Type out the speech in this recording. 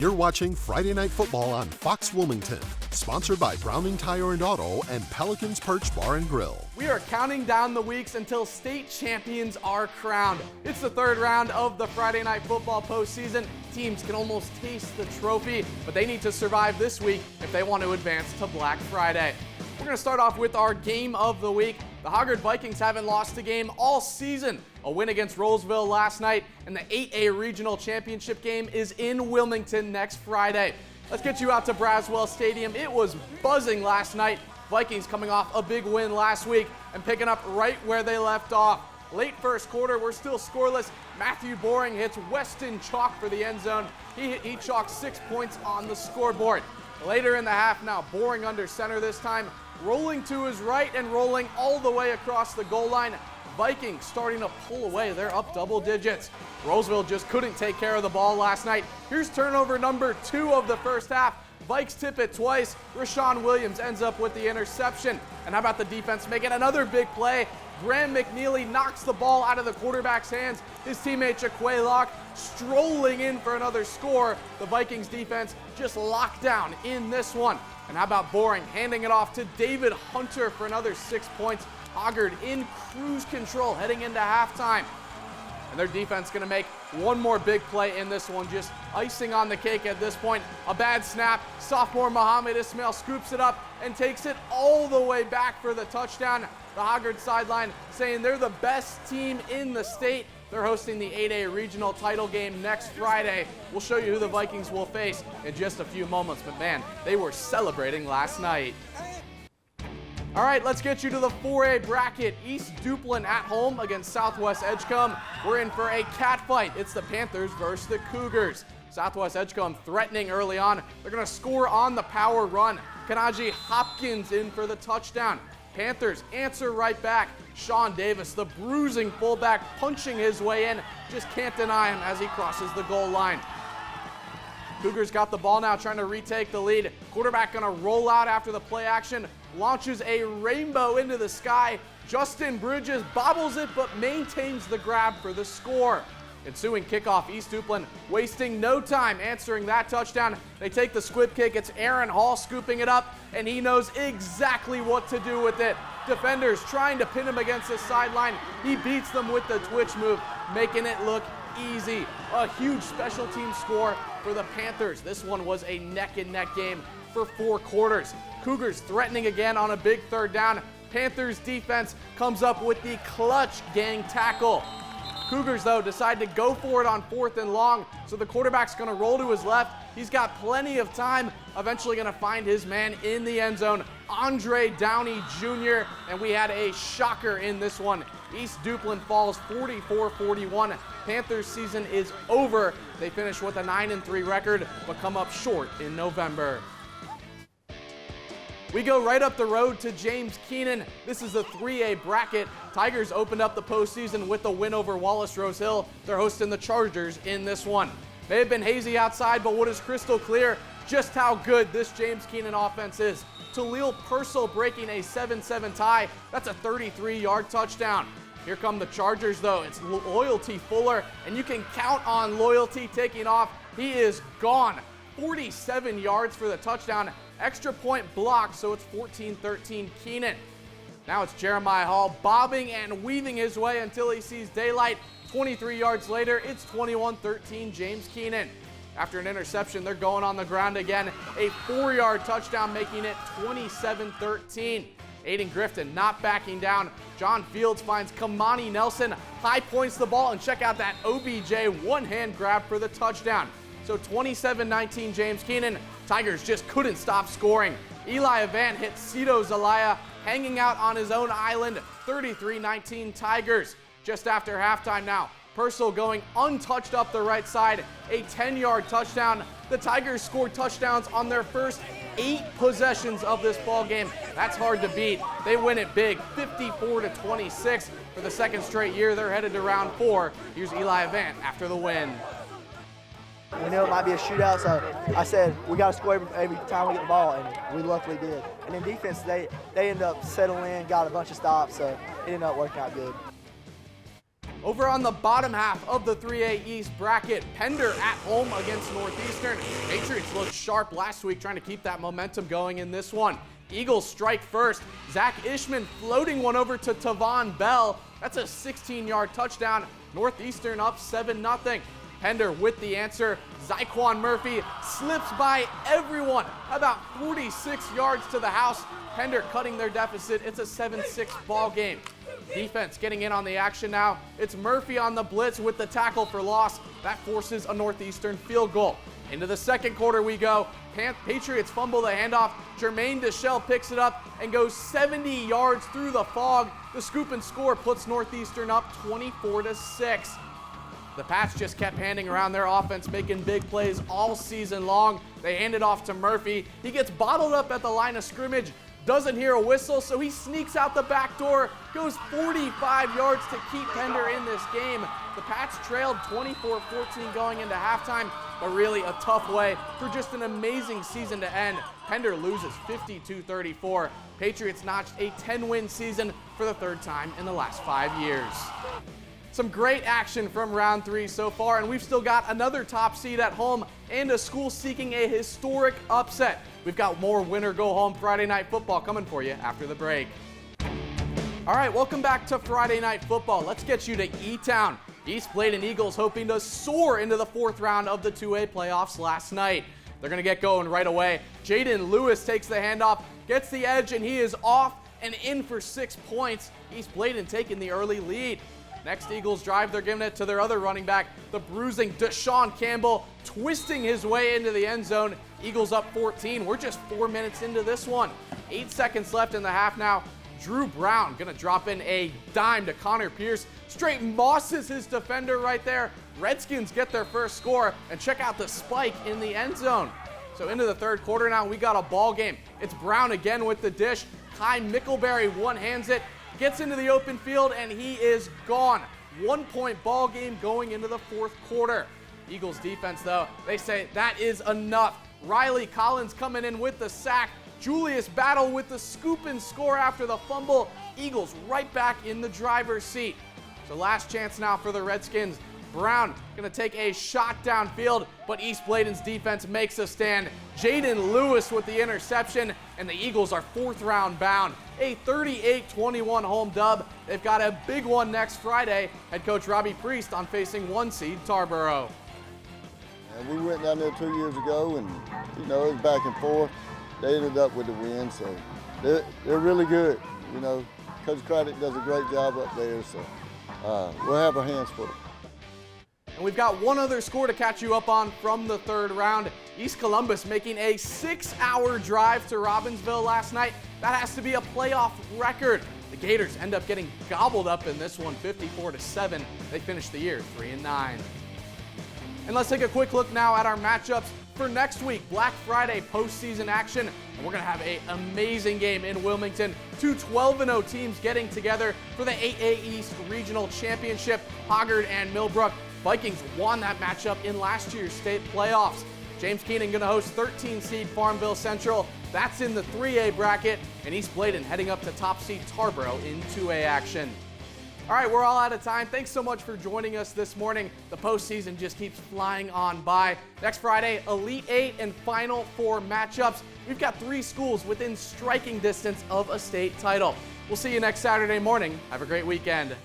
You're watching Friday Night Football on Fox Wilmington, sponsored by Browning Tire and Auto and Pelican's Perch Bar and Grill. We are counting down the weeks until state champions are crowned. It's the third round of the Friday Night Football postseason. Teams can almost taste the trophy, but they need to survive this week if they want to advance to Black Friday. We're going to start off with our game of the week. The Hoggard Vikings haven't lost a game all season. A win against Rolesville last night, and the 8A Regional Championship game is in Wilmington next Friday. Let's get you out to Braswell Stadium. It was buzzing last night. Vikings coming off a big win last week and picking up right where they left off. Late first quarter, we're still scoreless. Matthew Boring hits Weston Chalk for the end zone. He chalked 6 points on the scoreboard. Later in the half now, Boring under center this time, rolling to his right and rolling all the way across the goal line. Vikings starting to pull away. They're up double digits. Rolesville just couldn't take care of the ball last night. Here's turnover number 2 of the first half. Vikes tip it twice. Rashawn Williams ends up with the interception. And how about the defense making another big play? Graham McNeely knocks the ball out of the quarterback's hands. His teammate Jaquay Locke strolling in for another score. The Vikings defense just locked down in this one. And how about Boring handing it off to David Hunter for another 6 points. Hoggard in cruise control heading into halftime. And their defense going to make one more big play in this one, just icing on the cake at this point. A bad snap. Sophomore Muhammad Ismail scoops it up and takes it all the way back for the touchdown. The Hoggard sideline saying they're the best team in the state. They're hosting the 8A regional title game next Friday. We'll show you who the Vikings will face in just a few moments, but man, they were celebrating last night. All right, let's get you to the 4A bracket. East Duplin at home against Southwest Edgecombe. We're in for a cat fight. It's the Panthers versus the Cougars. Southwest Edgecombe threatening early on. They're going to score on the power run. Kanaji Hopkins in for the touchdown. Panthers answer right back. Sean Davis, the bruising fullback, punching his way in. Just can't deny him as he crosses the goal line. Cougars got the ball now, trying to retake the lead. Quarterback going to roll out after the play action. Launches a rainbow into the sky. Justin Bridges bobbles it but maintains the grab for the score. Ensuing kickoff, East Duplin wasting no time answering that touchdown. They take the squib kick. It's Aaron Hall scooping it up, and he knows exactly what to do with it. Defenders trying to pin him against the sideline. He beats them with the twitch move, making it look easy. A huge special team score for the Panthers. This one was a neck-and-neck game for 4 quarters. Cougars threatening again on a big third down. Panthers defense comes up with the clutch gang tackle. Cougars, though, decide to go for it on 4th and long, so the quarterback's going to roll to his left. He's got plenty of time, eventually going to find his man in the end zone, Andre Downey Jr., and we had a shocker in this one. East Duplin falls 44-41. Panthers season is over. They finish with a 9-3 record, but come up short in November. We go right up the road to James Keenan. This is the 3A bracket. Tigers opened up the postseason with a win over Wallace Rose Hill. They're hosting the Chargers in this one. May have been hazy outside, but what is crystal clear, just how good this James Keenan offense is. Talil Purcell breaking a 7-7 tie. That's a 33-yard touchdown. Here come the Chargers, though. It's Loyalty Fuller, and you can count on Loyalty taking off. He is gone. 47 yards for the touchdown. Extra point blocked, so it's 14-13 Keenan. Now it's Jeremiah Hall bobbing and weaving his way until he sees daylight. 23 yards later, it's 21-13 James Keenan. After an interception, they're going on the ground again. A 4-yard touchdown, making it 27-13. Aiden Grifton not backing down. John Fields finds Kamani Nelson, high points the ball, and check out that OBJ one-hand grab for the touchdown. So 27-19 James Keenan. Tigers just couldn't stop scoring. Eli Avant hit Cito Zelaya hanging out on his own island. 33-19 Tigers. Just after halftime now, Purcell going untouched up the right side. A 10-yard touchdown. The Tigers scored touchdowns on their first 8 possessions of this ball game. That's hard to beat. They win it big, 54-26. For the second straight year, they're headed to round 4. Here's Eli Avant after the win. We knew it might be a shootout, so I said, we got to score every time we get the ball, and we luckily did. And in defense, they ended up settling in, got a bunch of stops, so it ended up working out good. Over on the bottom half of the 3A East bracket, Pender at home against Northeastern. Patriots looked sharp last week trying to keep that momentum going in this one. Eagles strike first. Zach Ishman floating one over to Tavon Bell. That's a 16-yard touchdown. Northeastern up 7-0. Pender with the answer. Zyquan Murphy slips by everyone. About 46 yards to the house. Pender cutting their deficit. It's a 7-6 ball game. Defense getting in on the action now. It's Murphy on the blitz with the tackle for loss. That forces a Northeastern field goal. Into the second quarter we go. Patriots fumble the handoff. Jermaine Deschelle picks it up and goes 70 yards through the fog. The scoop and score puts Northeastern up 24-6. The Pats just kept handing around their offense, making big plays all season long. They hand it off to Murphy. He gets bottled up at the line of scrimmage, doesn't hear a whistle, so he sneaks out the back door, goes 45 yards to keep Pender in this game. The Pats trailed 24-14 going into halftime, but really a tough way for just an amazing season to end. Pender loses 52-34. Patriots notched a 10-win season for the third time in the last 5 years. Some great action from round 3 so far, and we've still got another top seed at home and a school seeking a historic upset. We've got more Win or Go Home Friday Night Football coming for you after the break. All right, welcome back to Friday Night Football. Let's get you to E-Town. East Bladen Eagles hoping to soar into the 4th round of the 2A playoffs last night. They're going to get going right away. Jaden Lewis takes the handoff, gets the edge, and he is off and in for 6 points. East Bladen taking the early lead. Next Eagles drive, they're giving it to their other running back, the bruising Deshaun Campbell, twisting his way into the end zone. Eagles up 14. We're just 4 minutes into this one. 8 seconds left in the half now. Drew Brown gonna drop in a dime to Connor Pierce. Straight mosses his defender right there. Redskins get their first score, and check out the spike in the end zone. So into the third quarter now, we got a ball game. It's Brown again with the dish. Kai Mickleberry one-hands it, gets into the open field, and he is gone. 1-point ball game going into the 4th quarter. Eagles defense, though, they say that is enough. Riley Collins coming in with the sack. Julius Battle with the scoop and score after the fumble. Eagles right back in the driver's seat. So last chance now for the Redskins. Brown going to take a shot downfield, but East Bladen's defense makes a stand. Jaden Lewis with the interception, and the Eagles are 4th round bound. A 38-21 home dub. They've got a big one next Friday. Head coach Robbie Priest on facing 1 seed Tarboro. And we went down there 2 years ago, and it was back and forth. They ended up with the win, so they're really good. Coach Craddock does a great job up there, so we'll have our hands full. And we've got one other score to catch you up on from the 3rd round. East Columbus making a 6-hour drive to Robbinsville last night. That has to be a playoff record. The Gators end up getting gobbled up in this one, 54-7. They finish the year 3-9. And let's take a quick look now at our matchups for next week, Black Friday postseason action. And we're going to have an amazing game in Wilmington. 2 12-0 teams getting together for the 8A East Regional Championship. Hoggard and Millbrook. Vikings won that matchup in last year's state playoffs. James Keenan going to host 13 seed Farmville Central. That's in the 3A bracket. And East Bladen heading up to top seed Tarboro in 2A action. All right, we're all out of time. Thanks so much for joining us this morning. The postseason just keeps flying on by. Next Friday, Elite 8 and Final 4 matchups. We've got 3 schools within striking distance of a state title. We'll see you next Saturday morning. Have a great weekend.